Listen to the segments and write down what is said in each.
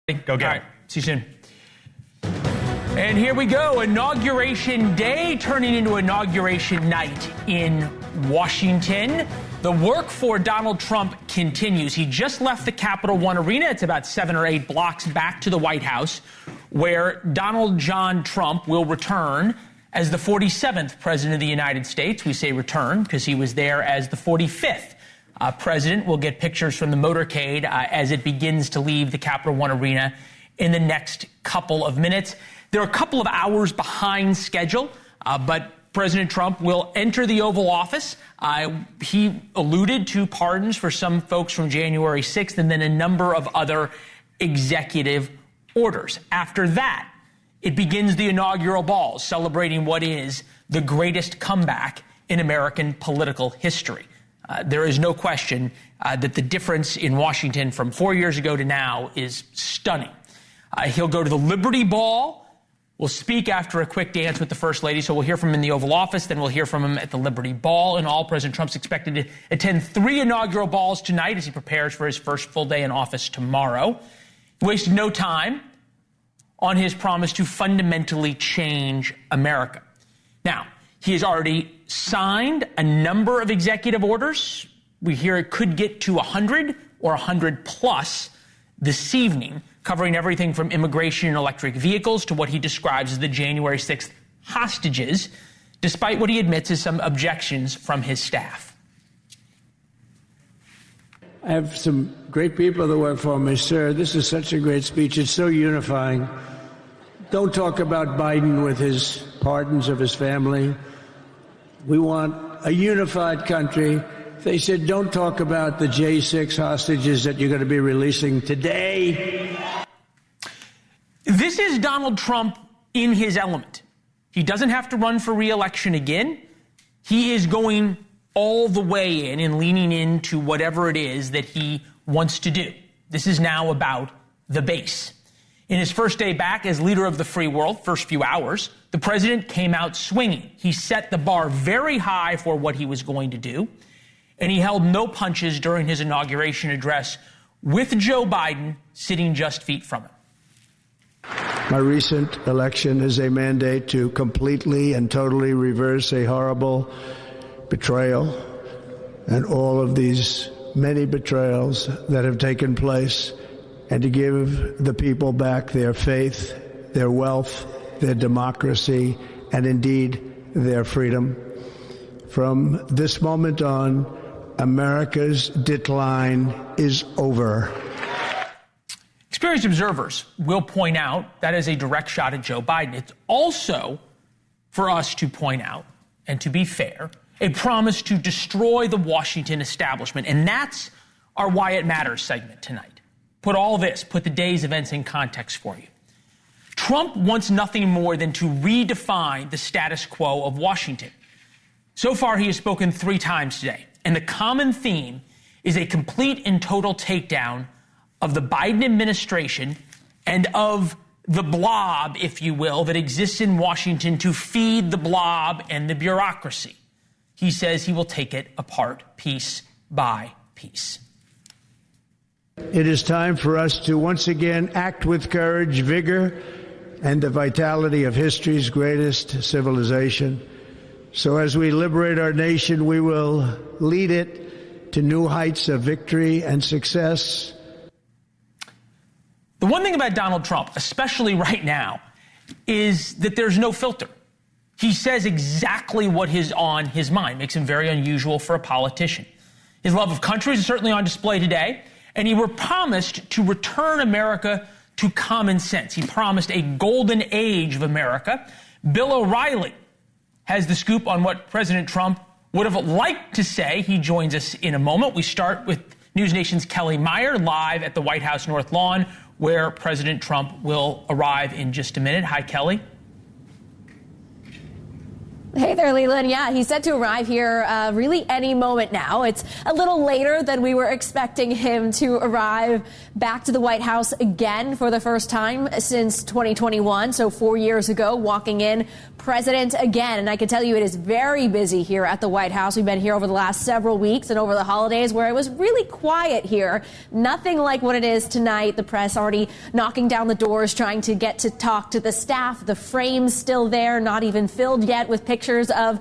Go get it. All right. See you soon. And here we go. Inauguration Day turning into Inauguration Night in Washington. The work for Donald Trump continues. He just left the Capital One Arena. It's about 7 or 8 blocks back to the White House, where Donald John Trump will return as the 47th president of the United States. We say return because he was there as the 45th. President will get pictures from the motorcade as it begins to leave the Capital One Arena in the next couple of minutes. They're a couple of hours behind schedule, but President Trump will enter the Oval Office. He alluded to pardons for some folks from January 6th and then a number of other executive orders. After that, it begins the inaugural ball, celebrating what is the greatest comeback in American political history. There is no question that the difference in Washington from 4 years ago to now is stunning. He'll go to the Liberty Ball. We'll speak after a quick dance with the First Lady, so we'll hear from him in the Oval Office, then we'll hear from him at the Liberty Ball. In all, President Trump's expected to attend 3 inaugural balls tonight as he prepares for his first full day in office tomorrow. He wasted no time on his promise to fundamentally change America. Now, he has already signed a number of executive orders. We hear it could get to 100 or 100 plus this evening, covering everything from immigration and electric vehicles to what he describes as the January 6th hostages, despite what he admits is some objections from his staff. I have some great people that work for me, sir. This is such a great speech. It's so unifying. Don't talk about Biden with his pardons of his family. We want a unified country. They said, don't talk about the J6 hostages that you're going to be releasing today. This is Donald Trump in his element. He doesn't have to run for re-election again. He is going all the way in and leaning into whatever it is that he wants to do. This is now about the base. In his first day back as leader of the free world, first few hours, the president came out swinging. He set the bar very high for what he was going to do, and he held no punches during his inauguration address with Joe Biden sitting just feet from him. My recent election is a mandate to completely and totally reverse a horrible betrayal and all of these many betrayals that have taken place, and to give the people back their faith, their wealth, their democracy, and indeed their freedom. From this moment on, America's decline is over. Experienced observers will point out that is a direct shot at Joe Biden. It's also, for us to point out, and to be fair, a promise to destroy the Washington establishment. And that's our Why It Matters segment tonight. Put the day's events in context for you. Trump wants nothing more than to redefine the status quo of Washington. So far, he has spoken 3 times today, and the common theme is a complete and total takedown of the Biden administration and of the blob, if you will, that exists in Washington to feed the blob and the bureaucracy. He says he will take it apart piece by piece. It is time for us to once again act with courage, vigor, and the vitality of history's greatest civilization. So as we liberate our nation, we will lead it to new heights of victory and success. The one thing about Donald Trump, especially right now, is that there's no filter. He says exactly what is on his mind. Makes him very unusual for a politician. His love of country is certainly on display today, and he promised to return America to common sense. He promised a golden age of America. Bill O'Reilly has the scoop on what President Trump would have liked to say. He joins us in a moment. We start with NewsNation's Kelly Meyer live at the White House North Lawn, where President Trump will arrive in just a minute. Hi, Kelly. Hey there, Leland. Yeah, he's set to arrive here really any moment now. It's a little later than we were expecting him to arrive back to the White House again for the first time since 2021. So 4 years ago, walking in president again. And I can tell you it is very busy here at the White House. We've been here over the last several weeks and over the holidays where it was really quiet here. Nothing like what it is tonight. The press already knocking down the doors, trying to get to talk to the staff. The frame's still there, not even filled yet with pictures of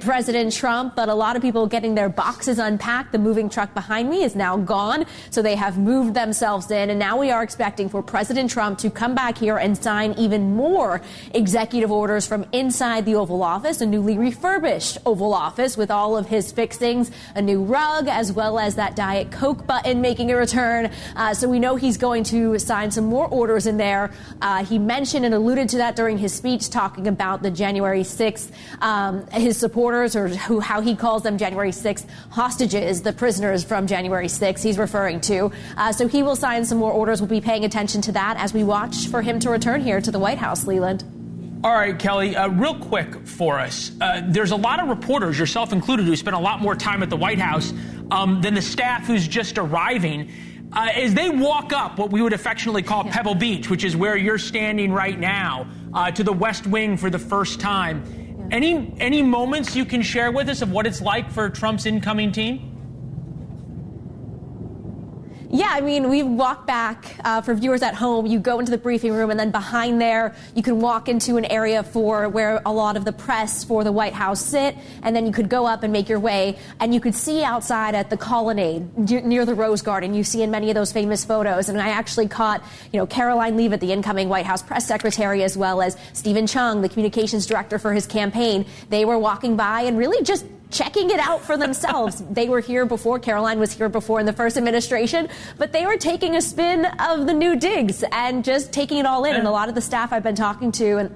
President Trump, but a lot of people getting their boxes unpacked. The moving truck behind me is now gone, so they have moved themselves in, and now we are expecting for President Trump to come back here and sign even more executive orders from inside the Oval Office, a newly refurbished Oval Office with all of his fixings, a new rug, as well as that Diet Coke button making a return. So we know he's going to sign some more orders in there. He mentioned and alluded to that during his speech, talking about the January 6th, his supporters, or how he calls them, January 6th hostages, the prisoners from January 6th he's referring to. So he will sign some more orders. We'll be paying attention to that as we watch for him to return here to the White House, Leland. All right, Kelly, real quick for us. There's a lot of reporters, yourself included, who spend a lot more time at the White House than the staff who's just arriving. As they walk up what we would affectionately call Pebble Beach, which is where you're standing right now, to the West Wing for the first time, any moments you can share with us of what it's like for Trump's incoming team? Yeah, I mean, we walk back for viewers at home. You go into the briefing room, and then behind there, you can walk into an area for where a lot of the press for the White House sit, and then you could go up and make your way, and you could see outside at the colonnade near the Rose Garden. You see in many of those famous photos, and I actually caught, Caroline Leavitt, the incoming White House press secretary, as well as Stephen Chung, the communications director for his campaign. They were walking by and really just checking it out for themselves. They were here before. Caroline was here before in the first administration, but they were taking a spin of the new digs and just taking it all in. And a lot of the staff I've been talking to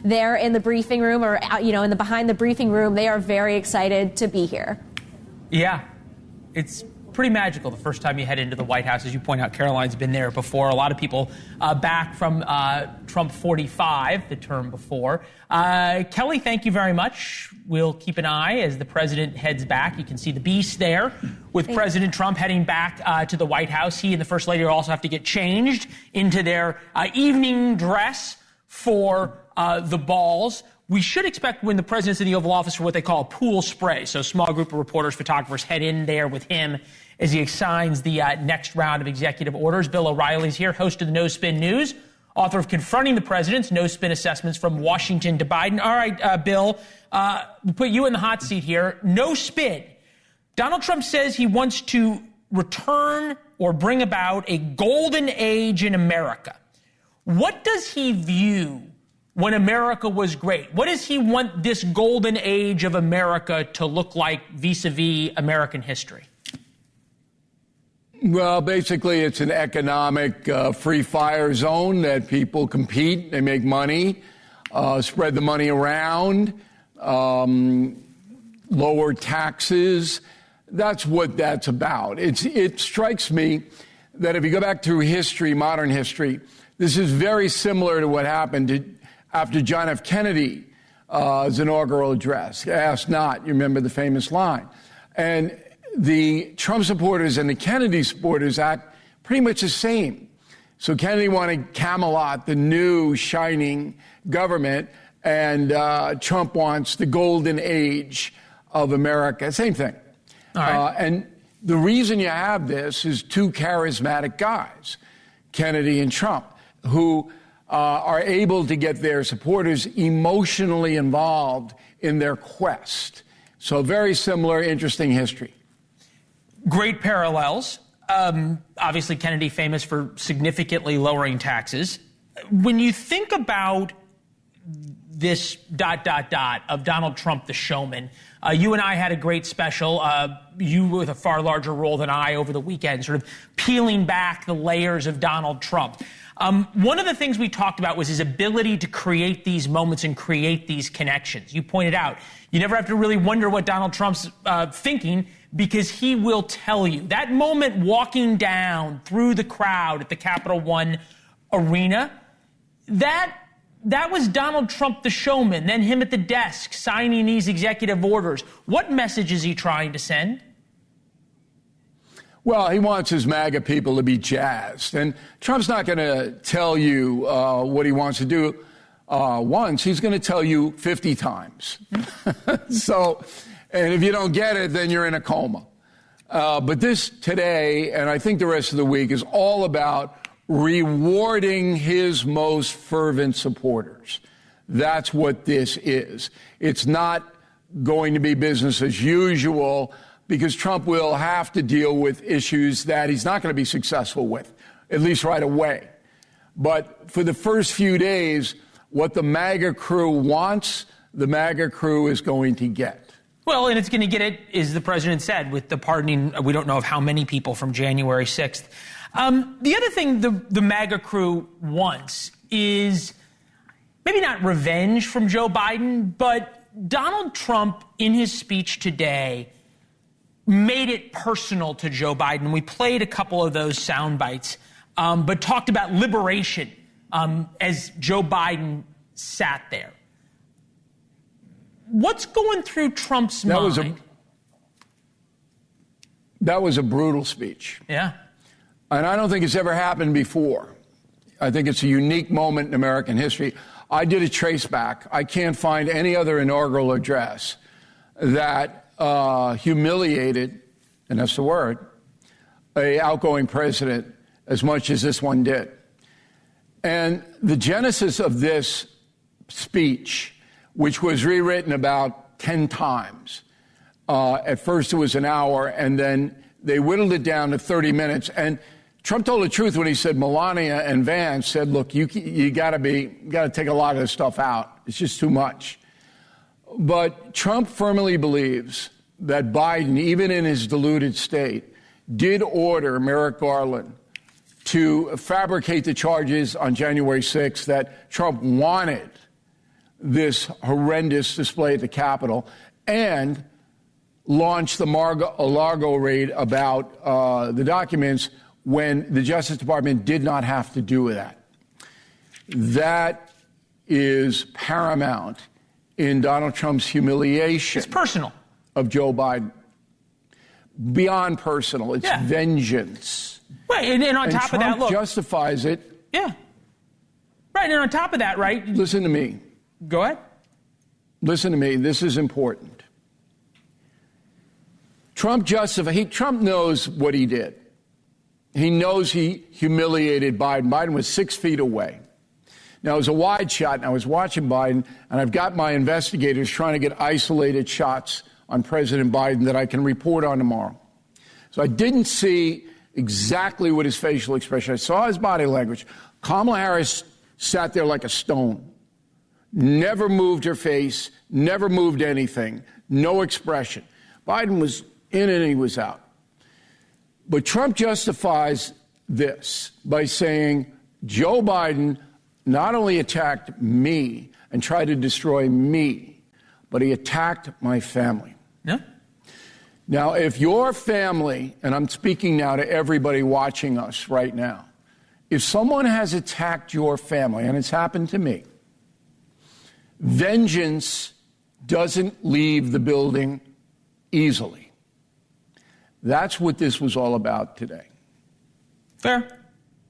there in the briefing room, or in the behind the briefing room, they are very excited to be here. Yeah, it's pretty magical the first time you head into the White House. As you point out, Caroline's been there before. A lot of people back from Trump 45, the term before. Kelly, thank you very much. We'll keep an eye as the president heads back. You can see the beast there with President Trump heading back to the White House. He and the First Lady will also have to get changed into their evening dress for the balls. We should expect when the president's in the Oval Office for what they call a pool spray. So a small group of reporters, photographers head in there with him as he signs the next round of executive orders. Bill O'Reilly's here, host of the No Spin News, author of Confronting the President's No Spin Assessments from Washington to Biden. All right, Bill, we'll put you in the hot seat here. No spin. Donald Trump says he wants to return or bring about a golden age in America. What does he view when America was great? What does he want this golden age of America to look like vis-a-vis American history? Well, basically, it's an economic free fire zone that people compete, they make money, spread the money around, lower taxes. That's what that's about. It strikes me that if you go back through history, modern history, this is very similar to what happened after John F. Kennedy's inaugural address. Ask not, you remember the famous line. And the Trump supporters and the Kennedy supporters act pretty much the same. So Kennedy wanted Camelot, the new shining government, and Trump wants the golden age of America. Same thing. All right. And the reason you have this is two charismatic guys, Kennedy and Trump, who are able to get their supporters emotionally involved in their quest. So very similar, interesting history. Great parallels. Obviously, Kennedy famous for significantly lowering taxes. When you think about this ... of Donald Trump, the showman, you and I had a great special, you with a far larger role than I over the weekend, sort of peeling back the layers of Donald Trump. One of the things we talked about was his ability to create these moments and create these connections. You pointed out, you never have to really wonder what Donald Trump's thinking, because he will tell you. That moment walking down through the crowd at the Capital One Arena, that that was Donald Trump, the showman, then him at the desk signing these executive orders. What message is he trying to send? Well, he wants his MAGA people to be jazzed. And Trump's not going to tell you what he wants to do once. He's going to tell you 50 times. So, and if you don't get it, then you're in a coma. But this today, and I think the rest of the week, is all about rewarding his most fervent supporters. That's what this is. It's not going to be business as usual, because Trump will have to deal with issues that he's not going to be successful with, at least right away. But for the first few days, what the MAGA crew wants, the MAGA crew is going to get. Well, and it's going to get it, as the president said, with the pardoning, we don't know of how many people from January 6th. The other thing the MAGA crew wants is maybe not revenge from Joe Biden, but Donald Trump, in his speech today, made it personal to Joe Biden. We played a couple of those sound bites, but talked about liberation as Joe Biden sat there. What's going through Trump's mind? That was a brutal speech. Yeah. And I don't think it's ever happened before. I think it's a unique moment in American history. I did a trace back. I can't find any other inaugural address that humiliated, and that's the word, an outgoing president as much as this one did. And the genesis of this speech, which was rewritten about 10 times, at first it was an hour, and then they whittled it down to 30 minutes. And Trump told the truth when he said Melania and Vance said, look, you got to take a lot of this stuff out. It's just too much. But Trump firmly believes that Biden, even in his deluded state, did order Merrick Garland to fabricate the charges on January 6th, that Trump wanted this horrendous display at the Capitol, and launched the Mar-a-Lago raid about the documents when the Justice Department did not have to do that. That is paramount in Donald Trump's humiliation. It's personal. Of Joe Biden. Beyond personal. It's vengeance. Right, and on top of that, look. Trump justifies it. Yeah. Right, and on top of that, right. Listen to me. Go ahead. Listen to me. This is important. Trump knows what he did. He knows he humiliated Biden. Biden was 6 feet away. Now, it was a wide shot, and I was watching Biden, and I've got my investigators trying to get isolated shots on President Biden that I can report on tomorrow. So I didn't see exactly what his facial expression. I saw his body language. Kamala Harris sat there like a stone. Never moved her face, never moved anything, no expression. Biden was in and he was out. But Trump justifies this by saying Joe Biden not only attacked me and tried to destroy me, but he attacked my family. Yeah. Now, if your family, and I'm speaking now to everybody watching us right now, if someone has attacked your family, and it's happened to me, vengeance doesn't leave the building easily. That's what this was all about today. Fair.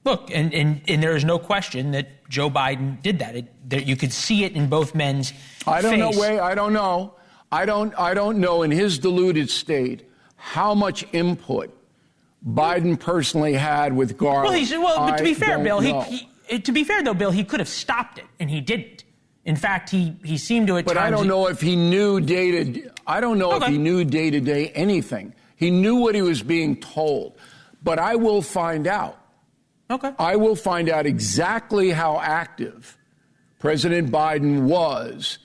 Look, and there is no question that Joe Biden did that. You could see it in both men's I don't face. know. Wait, I don't know. I don't know in his deluded state how much input Biden personally had with Garland. But to be fair, Bill, Bill, he could have stopped it, and he didn't. In fact, he seemed to at times. But I don't know if he knew if he knew day to day anything. He knew what he was being told. But I will find out. Okay. I will find out exactly how active President Biden was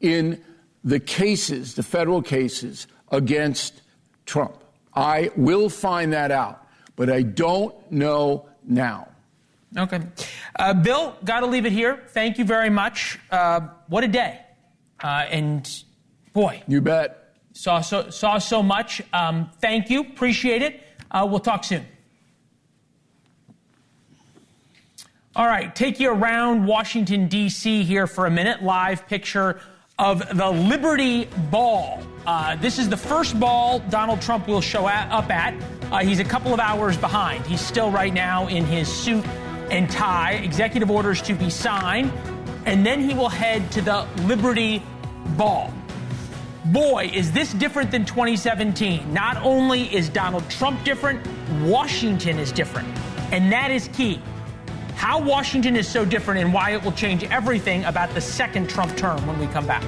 in the cases, the federal cases against Trump. I will find that out, but I don't know now. Okay. Bill, got to leave it here. Thank you very much. What a day. And boy. You bet. Saw so much. Thank you. Appreciate it. We'll talk soon. All right, take you around Washington, D.C. here for a minute. Live picture of the Liberty Ball. This is the first ball Donald Trump will show up at. He's a couple of hours behind. He's still right now in his suit and tie. Executive orders to be signed. And then he will head to the Liberty Ball. Boy, is this different than 2017. Not only is Donald Trump different, Washington is different. And that is key. How Washington is so different and why it will change everything about the second Trump term when we come back.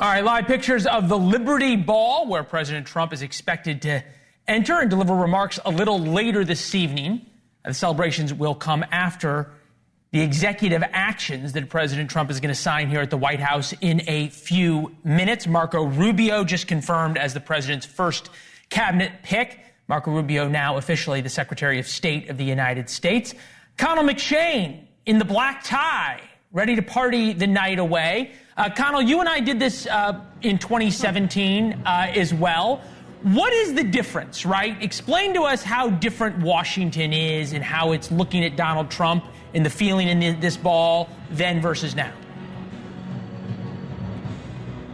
All right, live pictures of the Liberty Ball, where President Trump is expected to enter and deliver remarks a little later this evening. The celebrations will come after the executive actions that President Trump is going to sign here at the White House in a few minutes. Marco Rubio just confirmed as the president's first cabinet pick. Marco Rubio now officially the Secretary of State of the United States. Connell McShane in the black tie, ready to party the night away. Connell, you and I did this in 2017 as well. What is the difference, right? Explain to us how different Washington is and how it's looking at Donald Trump and the feeling in this ball then versus now.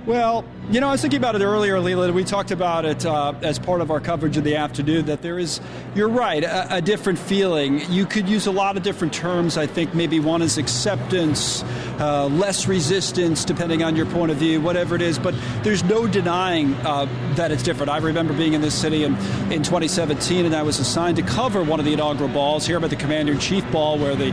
Well, you know, I was thinking about it earlier, Leland. We talked about it as part of our coverage of the afternoon, that there is, you're right, a different feeling. You could use a lot of different terms. I think maybe one is acceptance, less resistance, depending on your point of view, whatever it is. But there's no denying that it's different. I remember being in this city in 2017, and I was assigned to cover one of the inaugural balls. Here I'm at the Commander-in-Chief Ball, where the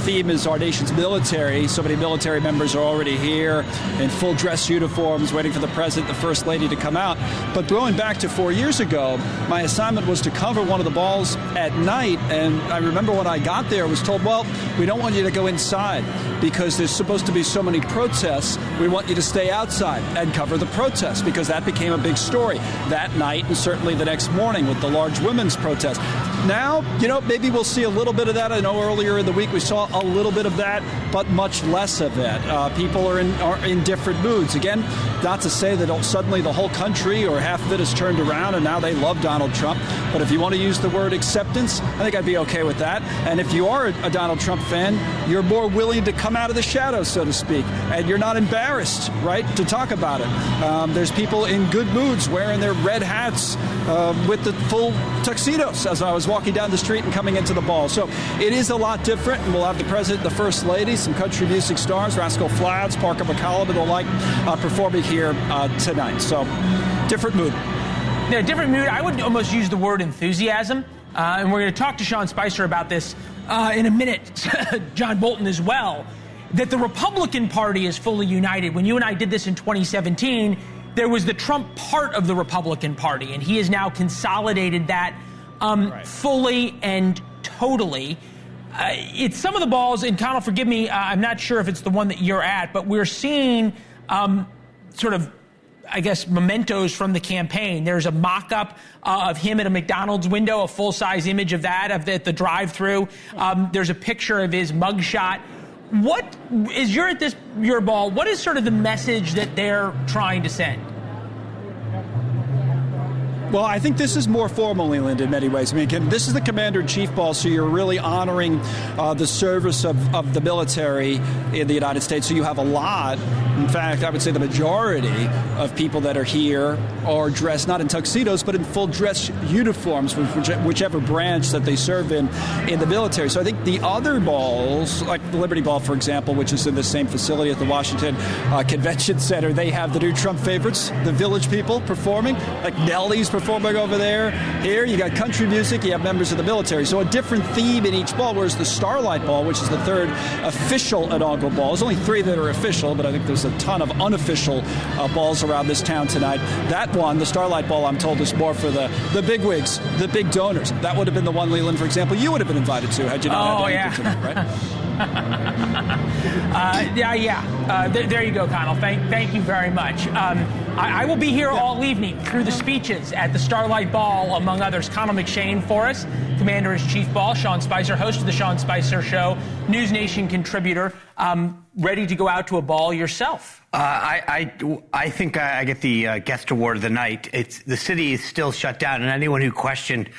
theme is our nation's military. So many military members are already here in full dress uniforms, waiting for the President, the First Lady to come out. But going back to 4 years ago, my assignment was to cover one of the balls at night. And I remember when I got there, I was told, well, we don't want you to go inside because there's supposed to be so many protests. We want you to stay outside and cover the protests, because that became a big story that night and certainly the next morning with the large women's protest. Now, you know, maybe we'll see a little bit of that. I know earlier in the week we saw a little bit of that, but much less of it. People are in different moods. Again, not to say that suddenly the whole country or half of it has turned around and now they love Donald Trump. But if you want to use the word acceptance, I think I'd be okay with that. And if you are a Donald Trump fan, you're more willing to come out of the shadows, so to speak. And you're not embarrassed, right, to talk about it. There's people in good moods wearing their red hats with the full tuxedos as I was walking down the street and coming into the ball. So it is a lot different. And we'll have the President, the First Lady, some country music stars, Rascal Flatts, Parker McCollum, and the like performing here tonight. So different mood. Yeah, different mood. I would almost use the word enthusiasm. And we're going to talk to Sean Spicer about this in a minute. John Bolton as well. That the Republican Party is fully united. When you and I did this in 2017, there was the Trump part of the Republican Party, and he has now consolidated that fully and totally. It's some of the balls, and Connell, forgive me, I'm not sure if it's the one that you're at, but we're seeing sort of, I guess, mementos from the campaign. There's a mock-up of him at a McDonald's window, a full-size image of that at the drive-thru. There's a picture of his mugshot. What is your ball? What is sort of the message that they're trying to send? Well, I think this is more formal, Leland, in many ways. I mean, again, this is the Commander-in-Chief Ball, so you're really honoring the service of the military in the United States. So you have a lot, in fact, I would say the majority of people that are here are dressed not in tuxedos, but in full dress uniforms, whichever branch that they serve in the military. So I think the other balls, like the Liberty Ball, for example, which is in the same facility at the Washington Convention Center, they have the new Trump favorites, the Village People, performing, like Nelly's performing over there. Here you got country music, you have members of the military. So a different theme in each ball, whereas the Starlight Ball, which is the third official inaugural ball, there's only 3 that are official, but I think there's a ton of unofficial balls around this town tonight. That one, the Starlight Ball, I'm told, is more for the bigwigs, the big donors. That would have been the one, Leland, for example, you would have been invited to had you not had anything tonight, right? There you go, Connell. Thank you very much. I will be here all evening through the speeches at the Starlight Ball, among others. Connell McShane for us, Commander-in-Chief Ball. Sean Spicer, host of the Sean Spicer Show, NewsNation contributor. Ready to go out to a ball yourself? I think I get the guest award of the night. The city is still shut down, and anyone who questioned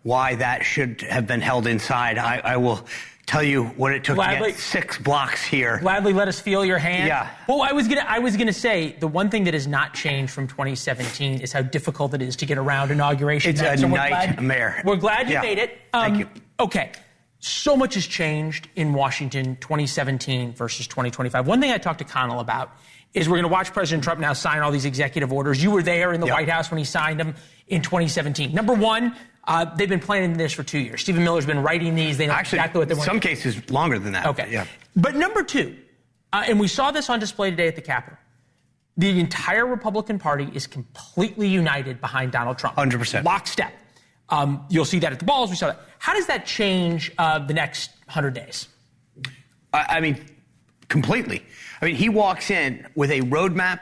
why that should have been held inside, I will tell you what it took to get 6 blocks here. Gladly let us feel your hand. Yeah. Well, I was gonna say the one thing that has not changed from 2017 is how difficult it is to get around Inauguration. It's a nightmare. We're glad you made it. Thank you. Okay. So much has changed in Washington, 2017 versus 2025. One thing I talked to Connell about is we're going to watch President Trump now sign all these executive orders. You were there in the White House when he signed them in 2017. Number one, they've been planning this for 2 years. Stephen Miller's been writing these. They know exactly what they want. In some cases, longer than that. Okay. Yeah. But number two, and we saw this on display today at the Capitol, the entire Republican Party is completely united behind Donald Trump. 100%. Lockstep. You'll see that at the balls. We saw that. How does that change the next 100 days? I mean, completely. I mean, he walks in with a roadmap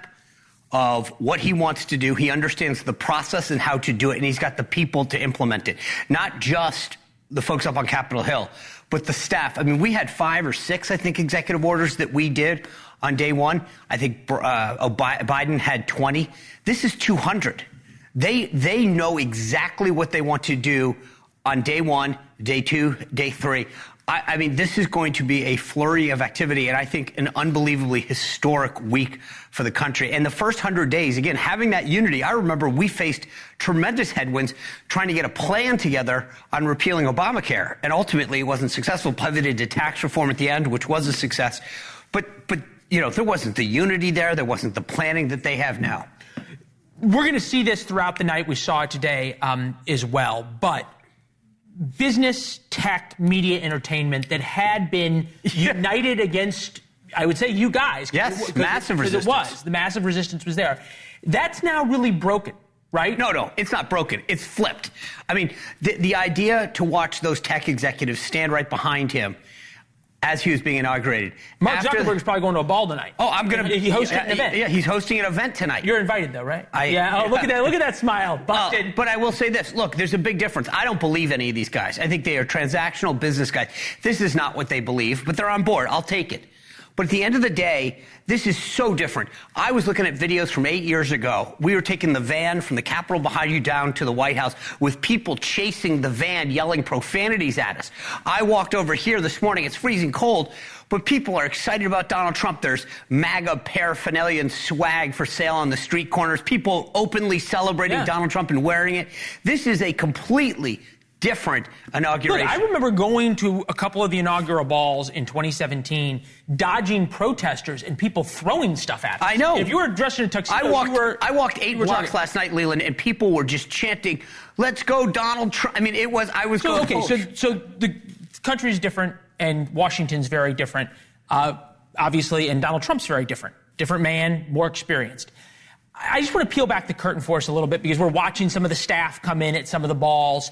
of what he wants to do. He understands the process and how to do it, and he's got the people to implement it. Not just the folks up on Capitol Hill, but the staff. I mean, we had 5 or 6, I think, executive orders that we did on day one. I think Biden had 20. This is 200. They know exactly what they want to do on day 1, day 2, day 3. I mean, this is going to be a flurry of activity, and I think an unbelievably historic week for the country. And the first 100 days, again, having that unity, I remember we faced tremendous headwinds trying to get a plan together on repealing Obamacare, and ultimately it wasn't successful. Pivoted to tax reform at the end, which was a success. But you know, there wasn't the unity there. There wasn't the planning that they have now. We're going to see this throughout the night. We saw it today as well. But business, tech, media, entertainment that had been united against, I would say, you guys. Yes, massive resistance. It was. The massive resistance was there. That's now really broken, right? No, it's not broken. It's flipped. I mean, the idea to watch those tech executives stand right behind him as he was being inaugurated. Mark Zuckerberg is probably going to a ball tonight. Oh, I'm going to. He hosted an event. Yeah, he's hosting an event tonight. You're invited, though, right? Oh, look at that! Look at that smile. Busted. But I will say this: look, there's a big difference. I don't believe any of these guys. I think they are transactional business guys. This is not what they believe, but they're on board. I'll take it. But at the end of the day, this is so different. I was looking at videos from 8 years ago. We were taking the van from the Capitol behind you down to the White House with people chasing the van, yelling profanities at us. I walked over here this morning. It's freezing cold, but people are excited about Donald Trump. There's MAGA paraphernalia and swag for sale on the street corners. People openly celebrating Donald Trump and wearing it. This is a completely different inauguration. Look, I remember going to a couple of the inaugural balls in 2017, dodging protesters and people throwing stuff at us. I know. If you were dressed in a tuxedo, I walked 8 blocks last night, Leland, and people were just chanting, "Let's go, Donald Trump." I mean, I was going. Okay, so the country's different, and Washington's very different, obviously, and Donald Trump's very different. Different man, more experienced. I just want to peel back the curtain for us a little bit because we're watching some of the staff come in at some of the balls.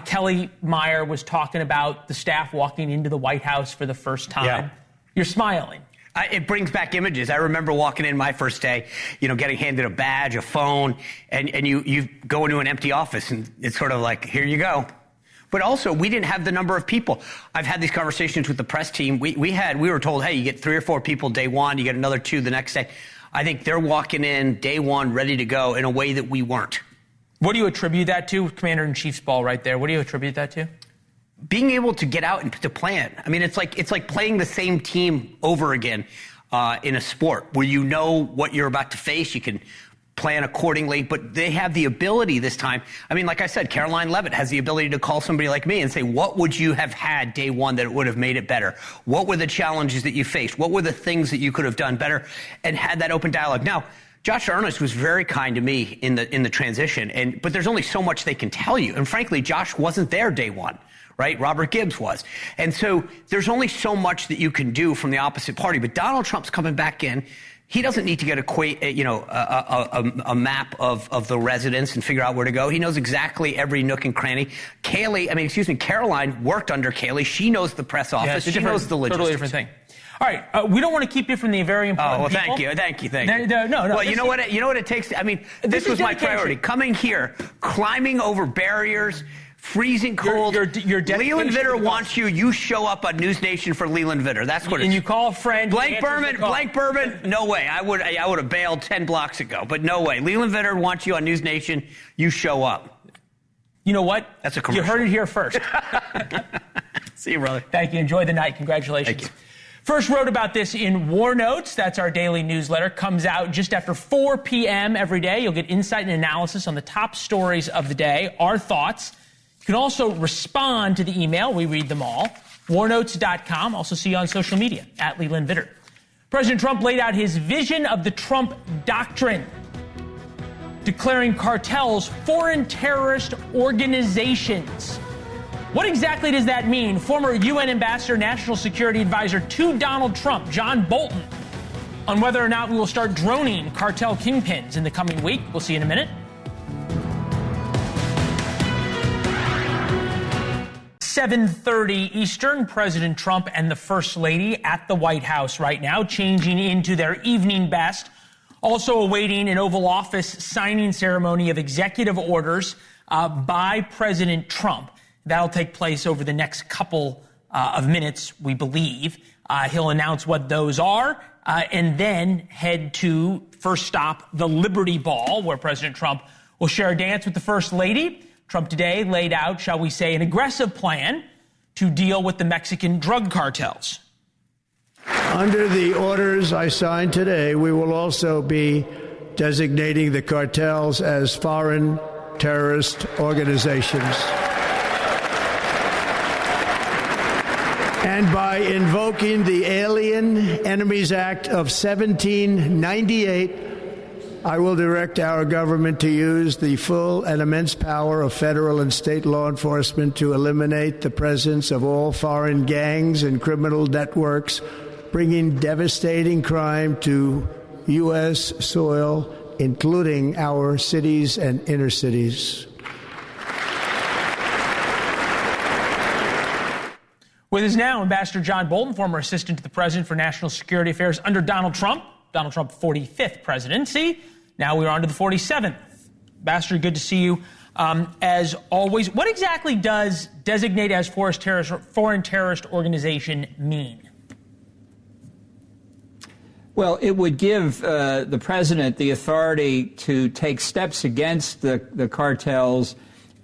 Kelly Meyer was talking about the staff walking into the White House for the first time. Yeah. You're smiling. It brings back images. I remember walking in my first day, getting handed a badge, a phone, and you go into an empty office, and it's sort of like, here you go. But also, we didn't have the number of people. I've had these conversations with the press team. We were told, hey, you get 3 or 4 people day one, you get another 2 the next day. I think they're walking in day one ready to go in a way that we weren't. What do you attribute that to? Commander-in-Chief's ball right there. What do you attribute that to? Being able to get out and to plan. I mean, it's like playing the same team over again in a sport where you know what you're about to face. You can plan accordingly, but they have the ability this time. I mean, like I said, Caroline Levitt has the ability to call somebody like me and say, what would you have had day one that would have made it better? What were the challenges that you faced? What were the things that you could have done better? And had that open dialogue. Now, Josh Earnest was very kind to me in the transition, but there's only so much they can tell you. And frankly, Josh wasn't there day one, right? Robert Gibbs was. And so there's only so much that you can do from the opposite party. But Donald Trump's coming back in. He doesn't need to get a map of the residents and figure out where to go. He knows exactly every nook and cranny. Caroline worked under Kayleigh. She knows the press office. She knows the logistics. Totally different thing. All right, we don't want to keep you from the very important people. Thank you. No. Well, you know what it takes. I mean, this was my priority. Coming here, climbing over barriers, freezing cold. Your Leland Vittert wants you. You show up on NewsNation for Leland Vittert. That's what. And you call a friend. Blank Bourbon. No way. I would have bailed 10 blocks ago, but no way. Leland Vittert wants you on NewsNation. You show up. You know what? That's a commercial. You heard it here first. See you, brother. Thank you. Enjoy the night. Congratulations. Thank you. First wrote about this in War Notes. That's our daily newsletter. Comes out just after 4 p.m. every day. You'll get insight and analysis on the top stories of the day, our thoughts. You can also respond to the email. We read them all. Warnotes.com. Also see you on social media, at Leland Vittert. President Trump laid out his vision of the Trump Doctrine, declaring cartels foreign terrorist organizations. What exactly does that mean? Former UN Ambassador, National Security Advisor to Donald Trump, John Bolton, on whether or not we will start droning cartel kingpins in the coming week. We'll see in a minute. (7:30 Eastern), President Trump and the First Lady at the White House right now, changing into their evening best. Also awaiting an Oval Office signing ceremony of executive orders by President Trump. That'll take place over the next couple of minutes, we believe. He'll announce what those are and then head to, first stop, the Liberty Ball, where President Trump will share a dance with the First Lady. Trump today laid out, shall we say, an aggressive plan to deal with the Mexican drug cartels. Under the orders I signed today, we will also be designating the cartels as foreign terrorist organizations. And by invoking the Alien Enemies Act of 1798, I will direct our government to use the full and immense power of federal and state law enforcement to eliminate the presence of all foreign gangs and criminal networks, bringing devastating crime to U.S. soil, including our cities and inner cities. With us now, Ambassador John Bolton, former assistant to the president for national security affairs under Donald Trump 45th presidency. Now we're on to the 47th. Ambassador, good to see you. As always, what exactly does designate as foreign terrorist organization mean? Well, it would give the president the authority to take steps against the cartels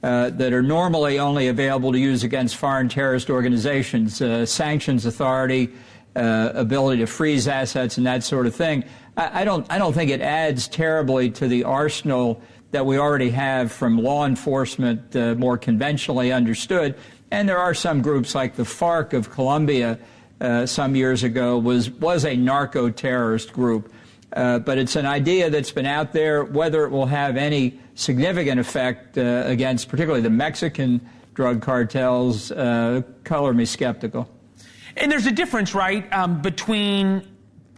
that are normally only available to use against foreign terrorist organizations, sanctions authority, ability to freeze assets and that sort of thing. I don't think it adds terribly to the arsenal that we already have from law enforcement, more conventionally understood. And there are some groups like the FARC of Colombia some years ago was a narco-terrorist group. But it's an idea that's been out there. Whether it will have any significant effect against particularly the Mexican drug cartels, color me skeptical. And there's a difference, right, between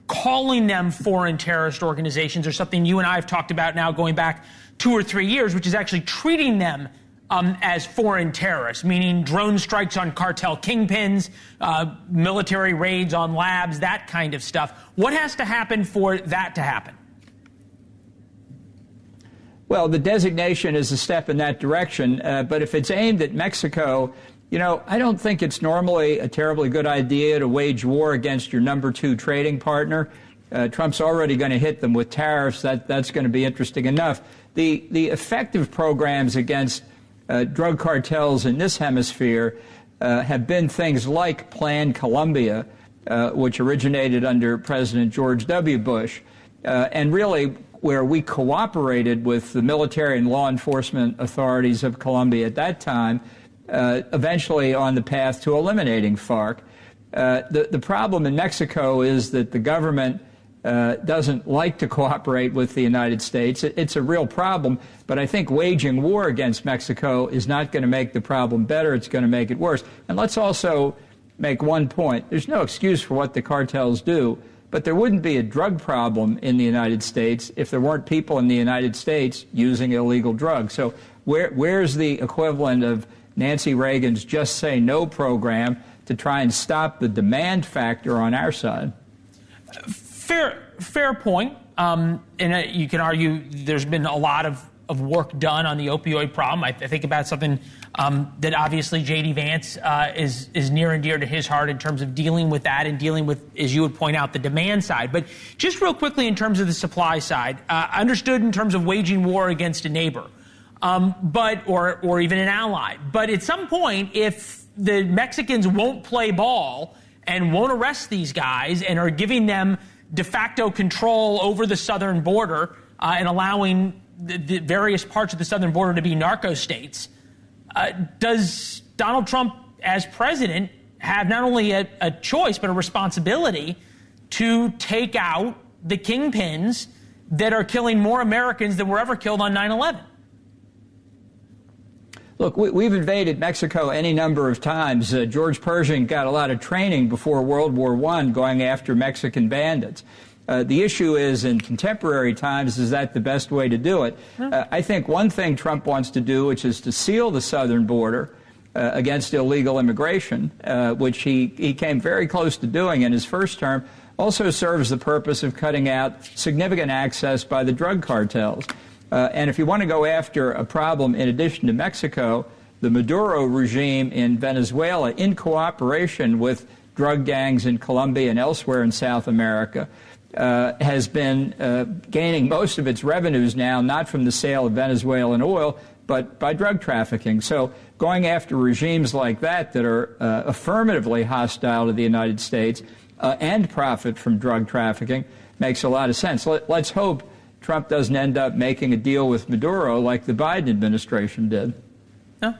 calling them foreign terrorist organizations, or something you and I have talked about now going back 2 or 3 years, which is actually treating them as foreign terrorists, meaning drone strikes on cartel kingpins, military raids on labs, that kind of stuff. What has to happen for that to happen? Well, the designation is a step in that direction, but if it's aimed at Mexico, I don't think it's normally a terribly good idea to wage war against your number 2 trading partner. Trump's already going to hit them with tariffs. That's going to be interesting enough. The effective programs against drug cartels in this hemisphere have been things like Plan Colombia, which originated under President George W. Bush, and really where we cooperated with the military and law enforcement authorities of Colombia at that time, eventually on the path to eliminating FARC. The problem in Mexico is that the government doesn't like to cooperate with the United States. It's a real problem, but I think waging war against Mexico is not going to make the problem better. It's going to make it worse. And let's also make one point. There's no excuse for what the cartels do. But there wouldn't be a drug problem in the United States if there weren't people in the United States using illegal drugs. So where's the equivalent of Nancy Reagan's Just Say No program to try and stop the demand factor on our side? Fair point. And you can argue there's been a lot of work done on the opioid problem. I think about something that obviously J.D. Vance is near and dear to his heart in terms of dealing with that and dealing with, as you would point out, the demand side. But just real quickly in terms of the supply side, understood in terms of waging war against a neighbor, or even an ally. But at some point, if the Mexicans won't play ball and won't arrest these guys and are giving them de facto control over the southern border and allowing the various parts of the southern border to be narco states, does Donald Trump, as president, have not only a choice but a responsibility to take out the kingpins that are killing more Americans than were ever killed on 9/11? Look, we've invaded Mexico any number of times. George Pershing got a lot of training before World War I going after Mexican bandits. The issue is, in contemporary times, is that the best way to do it? I think one thing Trump wants to do, which is to seal the southern border against illegal immigration, which he came very close to doing in his first term, also serves the purpose of cutting out significant access by the drug cartels. And if you want to go after a problem in addition to Mexico, the Maduro regime in Venezuela, in cooperation with drug gangs in Colombia and elsewhere in South America, has been gaining most of its revenues now, not from the sale of Venezuelan oil, but by drug trafficking. So going after regimes like that are affirmatively hostile to the United States and profit from drug trafficking makes a lot of sense. Let's hope Trump doesn't end up making a deal with Maduro like the Biden administration did. No.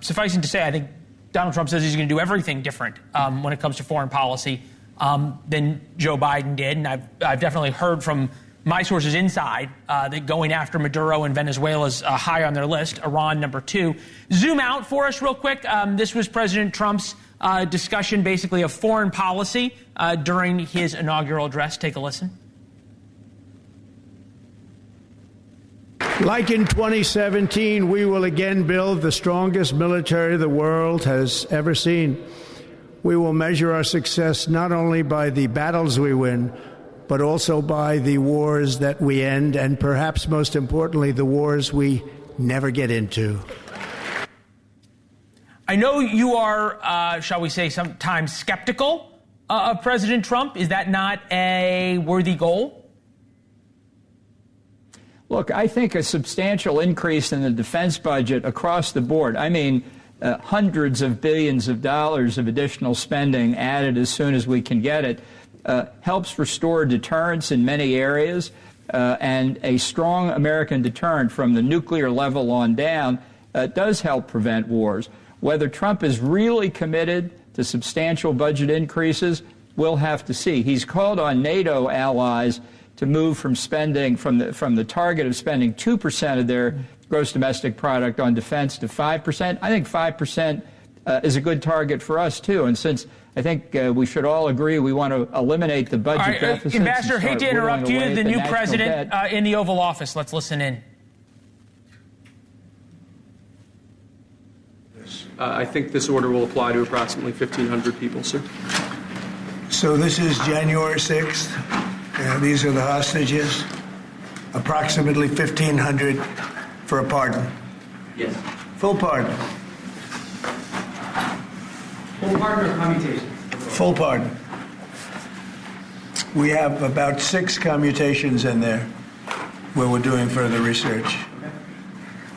Sufficing to say, I think Donald Trump says he's going to do everything different when it comes to foreign policy than Joe Biden did. And I've definitely heard from my sources inside that going after Maduro and Venezuela is high on their list. Iran, number 2. Zoom out for us real quick. This was President Trump's discussion, basically, of foreign policy during his inaugural address. Take a listen. Like in 2017, we will again build the strongest military the world has ever seen. We will measure our success not only by the battles we win, but also by the wars that we end, and perhaps most importantly, the wars we never get into. I know you are, shall we say, sometimes skeptical of President Trump. Is that not a worthy goal? Look, I think a substantial increase in the defense budget across the board, I mean, hundreds of billions of dollars of additional spending added as soon as we can get it, helps restore deterrence in many areas, and a strong American deterrent from the nuclear level on down does help prevent wars. Whether Trump is really committed to substantial budget increases, we'll have to see. He's called on NATO allies to move from spending from the target of spending 2% of their gross domestic product on defense to 5%. I think 5% is a good target for us, too. And since I think we should all agree we want to eliminate the budget deficit. Ambassador, hate to interrupt you. The new president in the Oval Office. Let's listen in. I think this order will apply to approximately 1,500 people, sir. So this is January 6th. These are the hostages. Approximately 1,500 for a pardon. Yes. Full pardon. Full pardon or commutation? Full pardon. We have about 6 commutations in there where we're doing further research. Okay.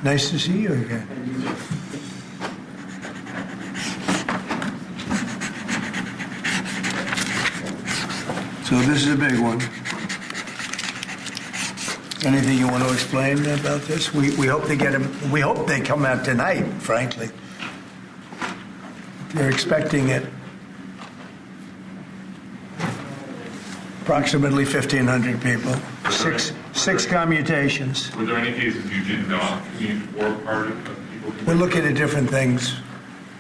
Nice to see you again. So this is a big one. Anything you want to explain about this? We hope they get them. We hope they come out tonight, frankly. They're expecting it. Approximately 1,500 people. Six commutations. Were there any cases you did not commute or pardon of people? We're looking at different things,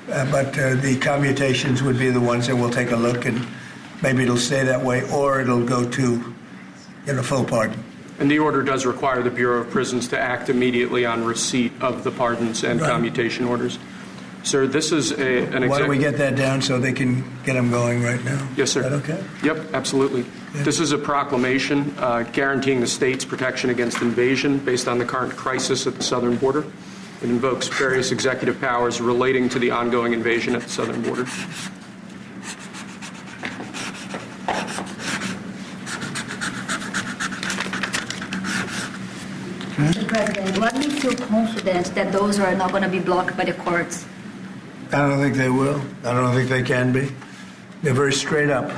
but the commutations would be the ones that we'll take a look and maybe it'll stay that way, or it'll go to full pardon. And the order does require the Bureau of Prisons to act immediately on receipt of the pardons and commutation orders. Sir, this is Why don't we get that down so they can get them going right now? Yes, sir. Is that okay? Yep, absolutely. Yeah. This is a proclamation guaranteeing the state's protection against invasion based on the current crisis at the southern border. It invokes various executive powers relating to the ongoing invasion at the southern border. Mr. President, let me feel confident that those are not going to be blocked by the courts. I don't think they will. I don't think they can be. They're very straight up.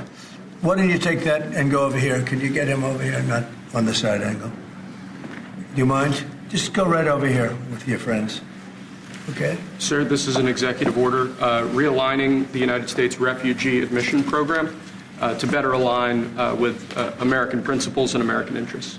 Why don't you take that and go over here? Could you get him over here, not on the side angle? Do you mind? Just go right over here with your friends. Okay? Sir, this is an executive order realigning the United States refugee admission program to better align with American principles and American interests.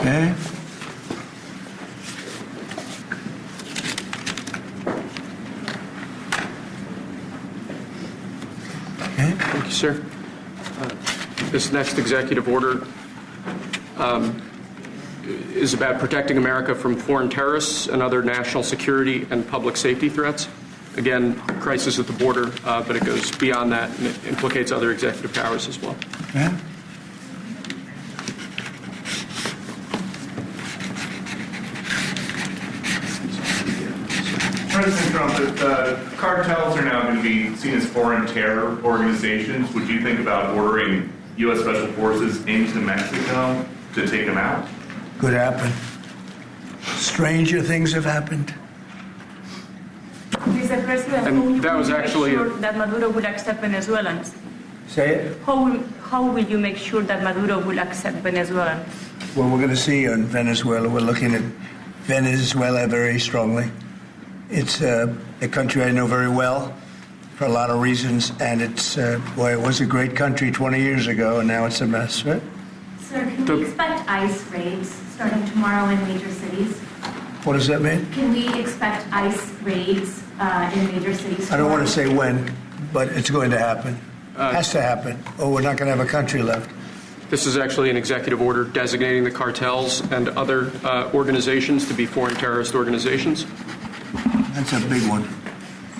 Okay. Thank you, sir. This next executive order is about protecting America from foreign terrorists and other national security and public safety threats. Again, crisis at the border, but it goes beyond that and it implicates other executive powers as well. Okay. President Trump, if cartels are now going to be seen as foreign terror organizations, would you think about ordering U.S. Special Forces into Mexico to take them out? Could happen. Stranger things have happened. Mr. President, And that was make actually sure that Maduro will accept Venezuelans? Say it. How will you make sure that Maduro will accept Venezuelans? Well, we're going to see on Venezuela. We're looking at Venezuela very strongly. It's a country I know very well for a lot of reasons, and it's, boy, it was a great country 20 years ago, and now it's a mess, right? Sir, can we expect ICE raids starting tomorrow in major cities? What does that mean? Can we expect ICE raids in major cities tomorrow? I don't want to say when, but it's going to happen. Has to happen, or we're not going to have a country left. This is actually an executive order designating the cartels and other organizations to be foreign terrorist organizations. That's a big one.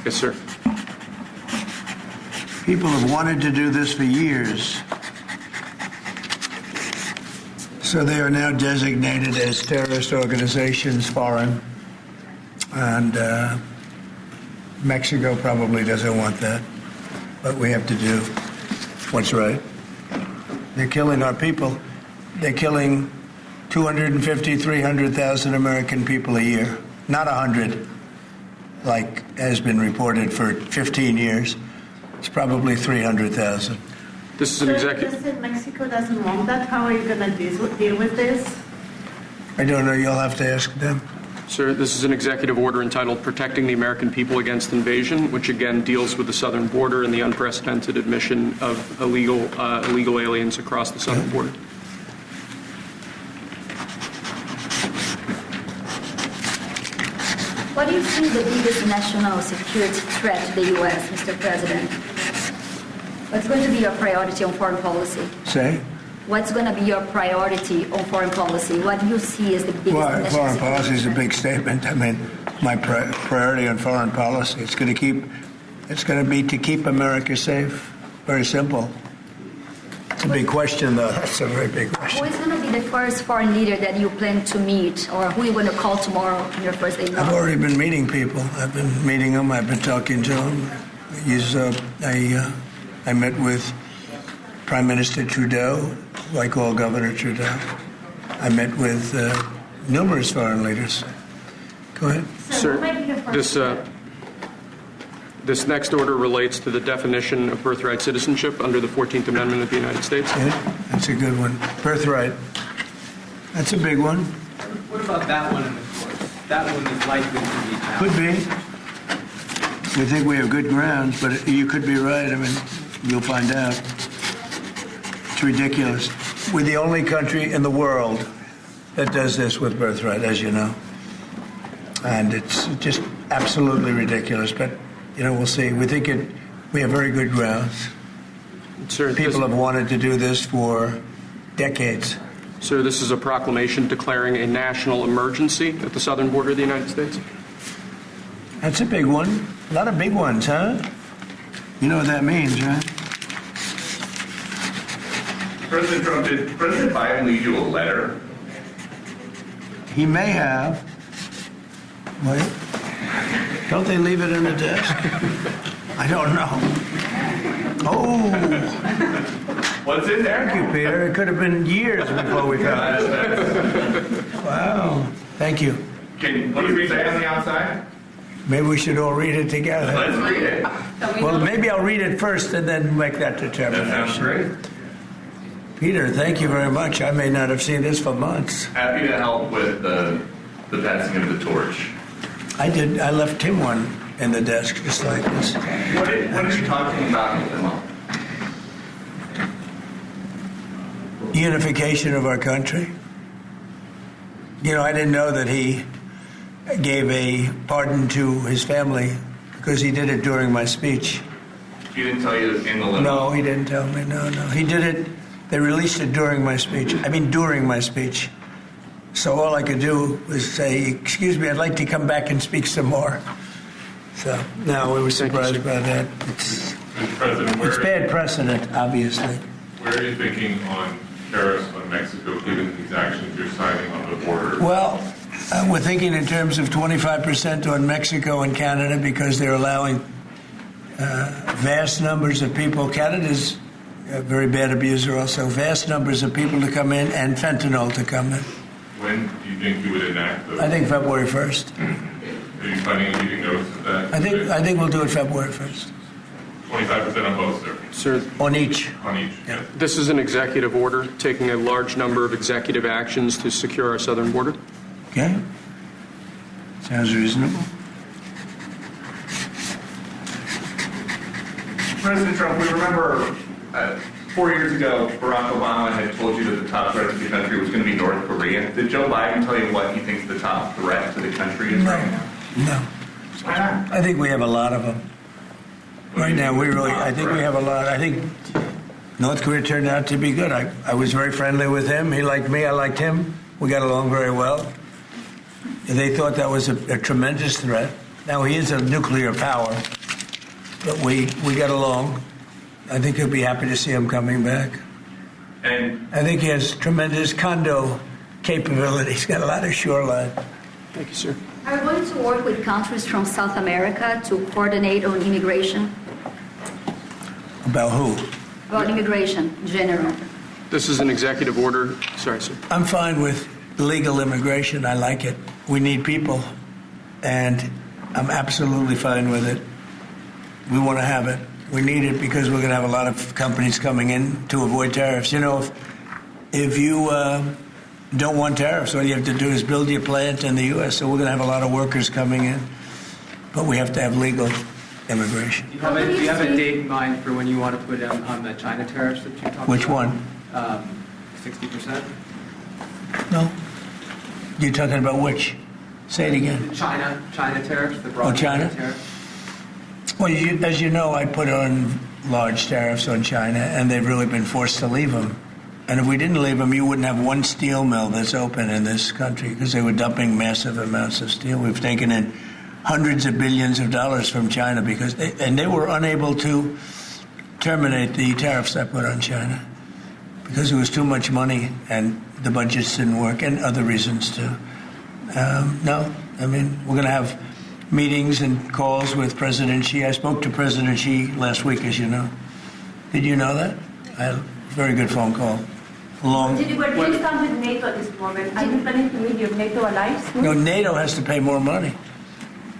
Yes, sir. People have wanted to do this for years. So they are now designated as terrorist organizations, foreign. And Mexico probably doesn't want that. But we have to do what's right. They're killing our people. They're killing 250, 300,000 American people a year. Not 100, like has been reported for 15 years. It's probably 300,000. This is an executive. President, Mexico doesn't want that. How are you going to deal with this? I don't know. You'll have to ask them. Sir, this is an executive order entitled Protecting the American People Against Invasion, which again deals with the southern border and the unprecedented admission of illegal aliens across the southern border. What do you see the biggest national security threat to the U.S., Mr. President? What's going to be your priority on foreign policy? Say? What's going to be your priority on foreign policy? What do you see as the biggest national Foreign security policy is a threat? big statement. I mean, my priority on foreign policy, it's going to be to keep America safe. Very simple. It's a big question, though. That's a very big question. Who is going to be the first foreign leader that you plan to meet, or who are you going to call tomorrow on your first day? I've already been meeting people. I've been meeting them. I've been talking to them. I met with Prime Minister Trudeau, who I call Governor Trudeau. I met with numerous foreign leaders. Go ahead. Sir, this next order relates to the definition of birthright citizenship under the 14th Amendment of the United States. Yeah, that's a good one. Birthright. That's a big one. What about that one in the courts? That one is likely to be found. Could be. We think we have good grounds, but you could be right. I mean, you'll find out. It's ridiculous. We're the only country in the world that does this with birthright, as you know. And it's just absolutely ridiculous. But, we'll see. We think we have very good grounds. Sir, people have wanted to do this for decades. Sir, this is a proclamation declaring a national emergency at the southern border of the United States. That's a big one. A lot of big ones, huh? You know what that means, right? President Trump, did President Biden leave you a letter? He may have. Wait. Don't they leave it in the desk? I don't know. Oh. What's in there? Thank you, Peter. It could have been years before we found it. Wow. Thank you. What do you say on the outside? Maybe we should all read it together. Let's read it. Well, maybe I'll read it first and then make that determination. That sounds great. Peter, thank you very much. I may not have seen this for months. Happy to help with the passing of the torch. I did. I left him one in the desk just like this. What are you talking about with him all? Unification of our country. I didn't know that he gave a pardon to his family because he did it during my speech. He didn't tell you in the limo? No, he didn't tell me. No. He did it. They released it during my speech. During my speech. So all I could do was say, excuse me, I'd like to come back and speak some more. So, no, we were surprised by that. It's bad precedent, obviously. Where are you thinking on tariffs on Mexico, given these actions you're signing on the border? Well, we're thinking in terms of 25% on Mexico and Canada because they're allowing vast numbers of people. Canada's a very bad abuser also. Vast numbers of people to come in and fentanyl to come in. When do you think you would enact those? I think February 1st. Are you planning on leaving notice of that? I think we'll do it February 1st. 25% on both, sir? Sir, on each. On each. Yeah. This is an executive order taking a large number of executive actions to secure our southern border. Okay. Sounds reasonable. President Trump, we remember 4 years ago, Barack Obama had told you that the top threat to the country was going to be North Korea. Did Joe Biden tell you what he thinks the top threat to the country is right now? No. Why not? I think we have a lot of them. Right now, I think we have a lot. I think North Korea turned out to be good. I was very friendly with him. He liked me. I liked him. We got along very well. They thought that was a tremendous threat. Now, he is a nuclear power, but we got along. I think he'll be happy to see him coming back. And I think he has tremendous condo capability. He's got a lot of shoreline. Thank you, sir. Are we going to work with countries from South America to coordinate on immigration? About who? About immigration in general. This is an executive order. Sorry, sir. I'm fine with legal immigration. I like it. We need people, and I'm absolutely fine with it. We want to have it. We need it because we're going to have a lot of companies coming in to avoid tariffs. If you don't want tariffs, all you have to do is build your plant in the U.S. So we're going to have a lot of workers coming in, but we have to have legal immigration. Do you have a date in mind for when you want to put on the China tariffs that you talked about? Which one? 60%? No. You're talking about which? Say it again. China tariffs, the broad China tariffs. Well, as you know, I put on large tariffs on China, and they've really been forced to leave them. And if we didn't leave them, you wouldn't have one steel mill that's open in this country because they were dumping massive amounts of steel. We've taken in hundreds of billions of dollars from China because they were unable to terminate the tariffs I put on China because it was too much money and the budgets didn't work and other reasons too. No, we're going to have meetings and calls with President Xi. I spoke to President Xi last week, as you know. Did you know that? I had a very good phone call. Did you stand with NATO at this moment? Are you planning to meet your NATO allies? No, NATO has to pay more money.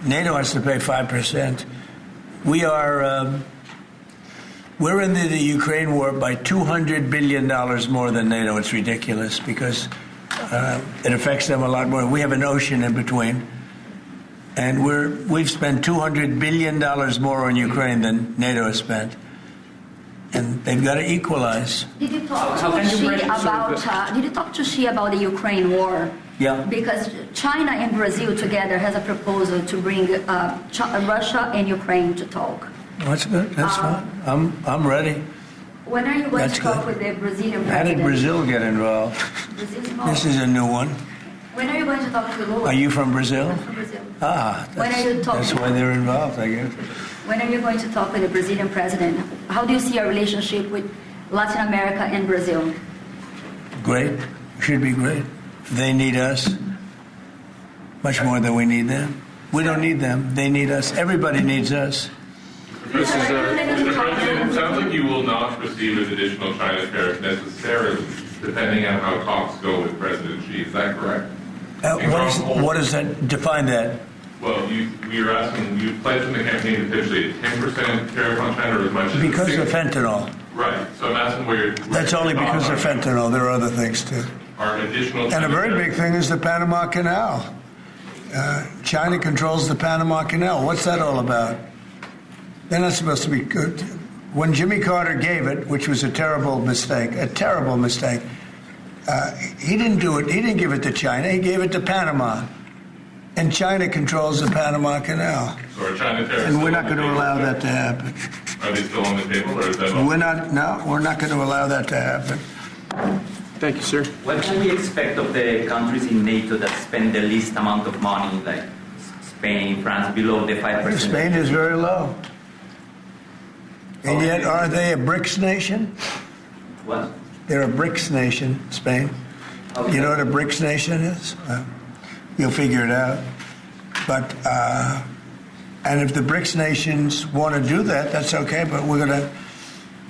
NATO has to pay 5%. We're in the Ukraine war by $200 billion more than NATO. It's ridiculous because it affects them a lot more. We have an ocean in between. And we've spent $200 billion more on Ukraine than NATO has spent. and they've got to equalize. Did you talk to Xi about the Ukraine war? Yeah. Because China and Brazil together has a proposal to bring Russia and Ukraine to talk. That's good. That's fine. I'm ready. When are you going to talk with the Brazilian president? How did Brazil get involved? This is a new one. When are you going to talk to Lula? Are you from Brazil? I'm from Brazil. When are you talking? That's why they're involved, I guess. When are you going to talk with the Brazilian president? How do you see our relationship with Latin America and Brazil? Great. Should be great. They need us much more than we need them. We don't need them. They need us. Everybody needs us. It sounds like you will not proceed with additional China tariffs necessarily, depending on how talks go with President Xi. Is that correct? What does that define that? Well, you pledged in the campaign potentially a 10% tariff on China, or as much as because of fentanyl. Right. So I'm asking where that's only because of fentanyl. There are other things too. Are additional and a very big thing is the Panama Canal. China controls the Panama Canal. What's that all about? They're not supposed to be good. When Jimmy Carter gave it, which was a terrible mistake, he didn't do it. He didn't give it to China. He gave it to Panama. And China controls the Panama Canal. So are China tariffs and we're not going to allow that to happen. Are they still on the table, or is that we're not going to allow that to happen. Thank you, sir. What can we expect of the countries in NATO that spend the least amount of money, like Spain, France, below the 5%? Spain is very low. And yet, are they a BRICS nation? What? They're a BRICS nation, Spain. Okay. You know what a BRICS nation is? You'll figure it out. But, and if the BRICS nations want to do that, that's okay, but we're going to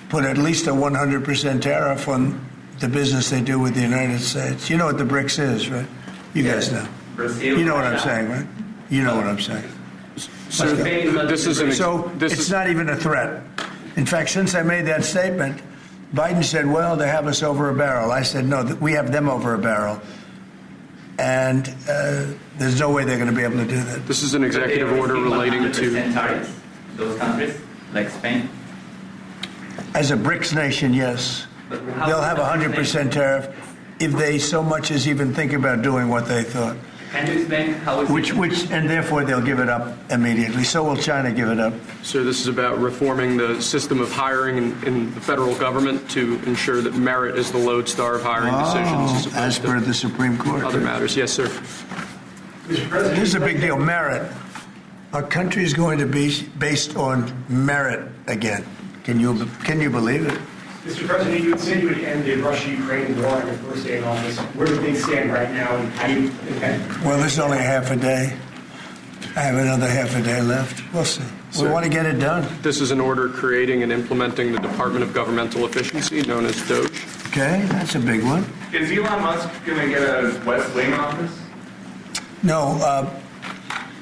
put at least a 100% tariff on the business they do with the United States. You know what the BRICS is, right? You guys know. Brazil, you know what I'm saying, right? You know what I'm saying. So it's not even a threat. In fact, since I made that statement, Biden said, well, they have us over a barrel. I said, no, we have them over a barrel. And there's no way they're going to be able to do that. This is an executive order relating to those countries, like Spain? As a BRICS nation, yes. They'll have a 100% tariff if they so much as even think about doing what they thought. Can you explain how it's and therefore they'll give it up immediately. So will China give it up. So this is about reforming the system of hiring in the federal government to ensure that merit is the lodestar of hiring decisions. As per the Supreme Court. Other matters. Yes, sir. This is a big deal. Merit. Our country is going to be based on merit again. Can you believe it? Mr. President, you had said you would end the Russia-Ukraine war on your first day in office. Where do things stand right now, and how do you intend? Well, this is only half a day. I have another half a day left. We'll see. We want to get it done. This is an order creating and implementing the Department of Governmental Efficiency, known as DOGE. Okay, that's a big one. Is Elon Musk going to get a West Wing office? No,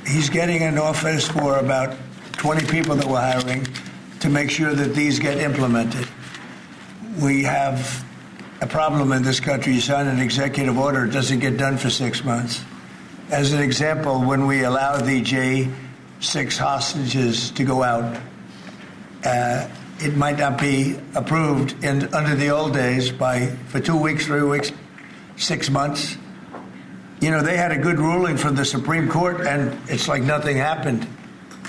he's getting an office for about 20 people that we're hiring to make sure that these get implemented. We have a problem in this country. You sign an executive order, it doesn't get done for 6 months. As an example, when we allowed the J6 hostages to go out, it might not be approved under the old days for 2 weeks, 3 weeks, 6 months. You know, they had a good ruling from the Supreme Court, and it's like nothing happened.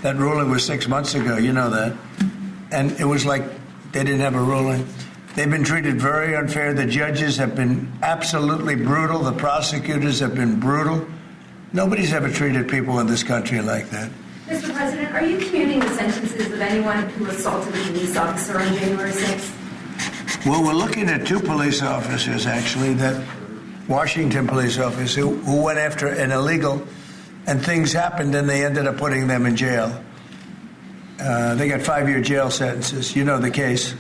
That ruling was 6 months ago, you know that. And it was like they didn't have a ruling. They've been treated very unfair. The judges have been absolutely brutal. The prosecutors have been brutal. Nobody's ever treated people in this country like that. Mr. President, are you commuting the sentences of anyone who assaulted a police officer on January 6th? Well, we're looking at 2 police officers, actually, that Washington police officers who went after an illegal, and things happened, and they ended up putting them in jail. They got 5-year jail sentences. You know the case.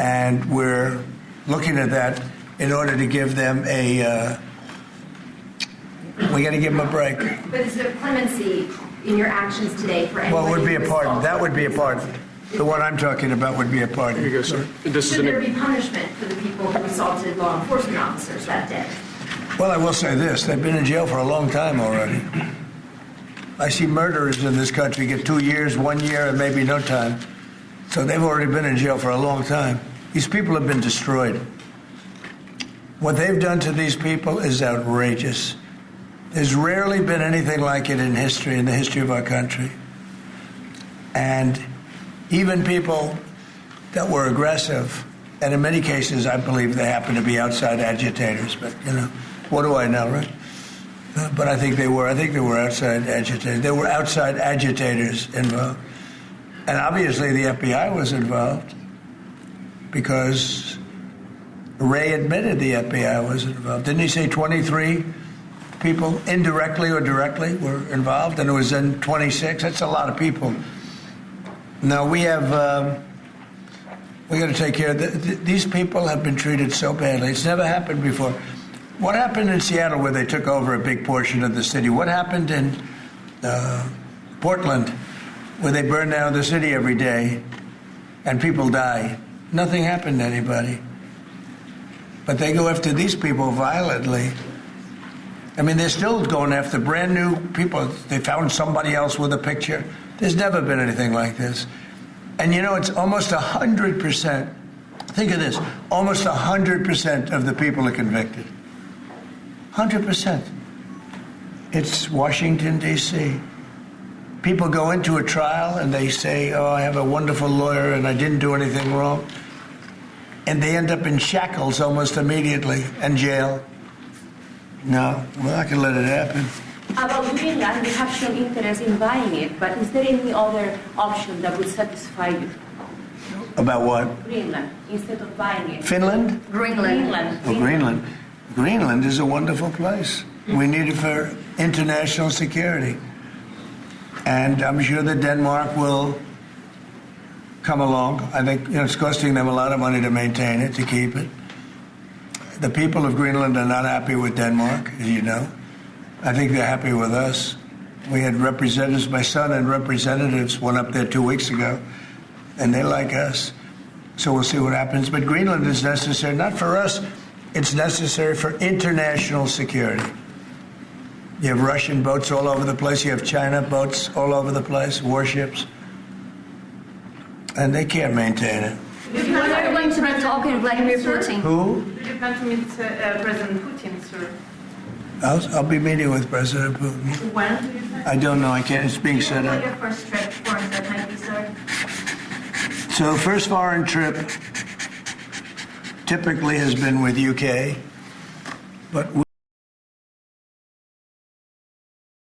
And we're looking at that in order to give them we got to give them a break. But is there clemency in your actions today for anyone? Well, it would be a pardon. That would be a pardon. The one I'm talking about would be a pardon. Here you go, sir. Should there be punishment for the people who assaulted law enforcement officers that day? Well, I will say this. They've been in jail for a long time already. I see murderers in this country get 2 years, 1 year, and maybe no time. So they've already been in jail for a long time. These people have been destroyed. What they've done to these people is outrageous. There's rarely been anything like it in history, in the history of our country. And even people that were aggressive, and in many cases, I believe they happen to be outside agitators, but, what do I know, right? But I think they were outside agitators. There were outside agitators involved. And obviously the FBI was involved because Ray admitted the FBI was involved. Didn't he say 23 people indirectly or directly were involved? And it was in 26. That's a lot of people. Now we got to take care of these people have been treated so badly. It's never happened before. What happened in Seattle where they took over a big portion of the city? What happened in Portland where they burn down the city every day and people die? Nothing happened to anybody. But they go after these people violently. I mean, they're still going after brand new people. They found somebody else with a picture. There's never been anything like this. And it's almost 100%. Think of this. Almost 100% of the people are convicted. 100%. It's Washington, D.C. People go into a trial and they say, oh, I have a wonderful lawyer and I didn't do anything wrong. And they end up in shackles almost immediately and jail. No, we're not going to let it happen. About Greenland, we have shown interest in buying it, but is there any other option that would satisfy you? About what? Greenland, instead of buying it. Finland? Greenland. Oh, Greenland. Greenland is a wonderful place. We need it for international security. And I'm sure that Denmark will come along. I think it's costing them a lot of money to maintain it, to keep it. The people of Greenland are not happy with Denmark, as you know. I think they're happy with us. We had representatives, my son and representatives went up there 2 weeks ago, and they like us. So we'll see what happens. But Greenland is necessary, not for us, it's necessary for international security. You have Russian boats all over the place. You have China boats all over the place, warships. And they can't maintain it. When are you going to be talking to Vladimir Putin? Who? Do you plan to meet President Putin, sir? I'll be meeting with President Putin. When do you think? I don't know. I can't. It's being set up. Your first trip, foreign trip might be, sir? So the first foreign trip typically has been with UK, but